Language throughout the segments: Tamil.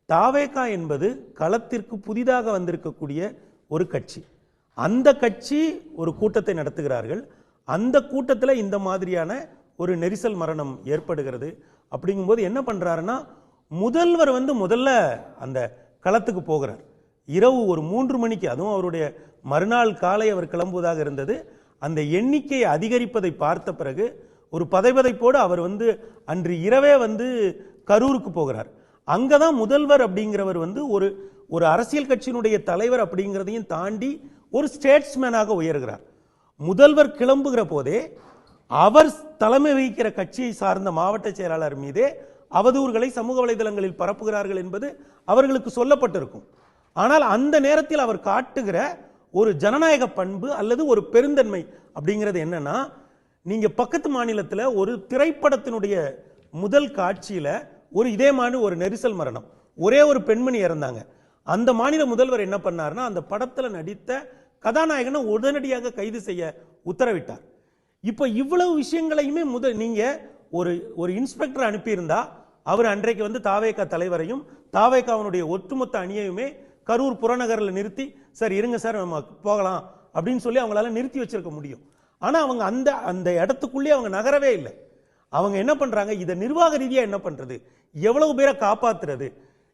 தாவேகா என்பது களத்திற்கு புதிதாக வந்திருக்கக்கூடிய ஒரு கட்சி. அந்த கட்சி ஒரு கூட்டத்தை நடத்துகிறார்கள். அந்த கூட்டத்தில் இந்த மாதிரியான ஒரு நெரிசல் மரணம் ஏற்படுகிறது. அப்படிங்கும்போது என்ன பண்றாருன்னா, முதல்வர் முதல்ல அந்த களத்துக்கு போகிறார். இரவு ஒரு 3 மணிக்கு, அதுவும் அவருடைய மறுநாள் காலை அவர் கிளம்புவதாக இருந்தது. அந்த எண்ணிக்கையை அதிகரிப்பதை பார்த்த பிறகு ஒரு பதைபதைப்போடு அவர் அன்று இரவே கரூருக்கு போகிறார். அங்கதான் முதல்வர் அப்படிங்கிறவர் ஒரு ஒரு அரசியல் கட்சியினுடைய தலைவர் அப்படிங்கிறதையும் தாண்டி ஒரு ஸ்டேட்ஸ்மேனாக உயர்கிறார். முதல்வர் கிளம்புகிற போதே அவர் தலைமை வகிக்கிற கட்சியை சார்ந்த மாவட்ட செயலாளர் மீதே அவதூறுகளை சமூக வலைதளங்களில் பரப்புகிறார்கள் என்பது அவர்களுக்கு சொல்லப்பட்டிருக்கும். ஆனால் அந்த நேரத்தில் அவர் காட்டுகிற ஒரு ஜனநாயக பண்பு அல்லது ஒரு பெருந்தன்மை அப்படிங்கிறது என்னன்னா, நீங்க பக்கத்து மாநிலத்தில் ஒரு திரைப்படத்தினுடைய முதல் காட்சியில இதே மாதிரி ஒரு நெரிசல் மரணம், ஒரே ஒரு பெண்மணி இறந்தாங்க. அந்த மாநில முதல்வர் என்ன பண்ணார்னா, அந்த படத்தில் நடித்த கதாநாயகனை உடனடியாக கைது செய்ய உத்தரவிட்டார். இப்ப இவ்வளவு விஷயங்களையுமே நீங்க ஒரு இன்ஸ்பெக்டர் அனுப்பியிருந்தா அவர் அன்றைக்கு தாவேகா தலைவரையும் தாவேகாவுடைய ஒட்டுமொத்த அணியையுமே கரூர் புறநகரில் நிறுத்தி, சார் இருங்க சார் நம்ம போகலாம் அப்படின்னு சொல்லி அவங்களால நிறுத்தி வச்சிருக்க முடியும். ஆனா அவங்க அந்த இடத்துக்குள்ளே அவங்க நகரவே இல்லை. அவங்க என்ன பண்றாங்க, இதை நிர்வாக ரீதியா என்ன பண்றது, எவ்வளவு பேரை காப்பாத்துறது.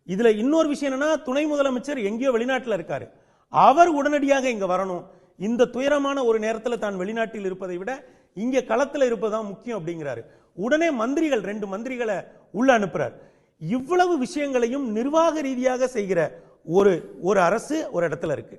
இதுல இன்னொரு விஷயம் என்னன்னா, துணை முதலமைச்சர் எங்கேயோ வெளிநாட்டில் இருக்காரு, அவர் உடனடியாக இங்க வரணும். இந்த துயரமான ஒரு நேரத்தில் தான் வெளிநாட்டில் இருப்பதை விட இங்க களத்தில் இருப்பதுதான் முக்கியம் அப்படிங்கிறாரு. உடனே மந்திரிகள் 2 மந்திரிகளை உள்ள அனுப்புறார். இவ்வளவு விஷயங்களையும் நிர்வாக ரீதியாக செய்கிற ஒரு அரசு ஒரு இடத்துல இருக்கு.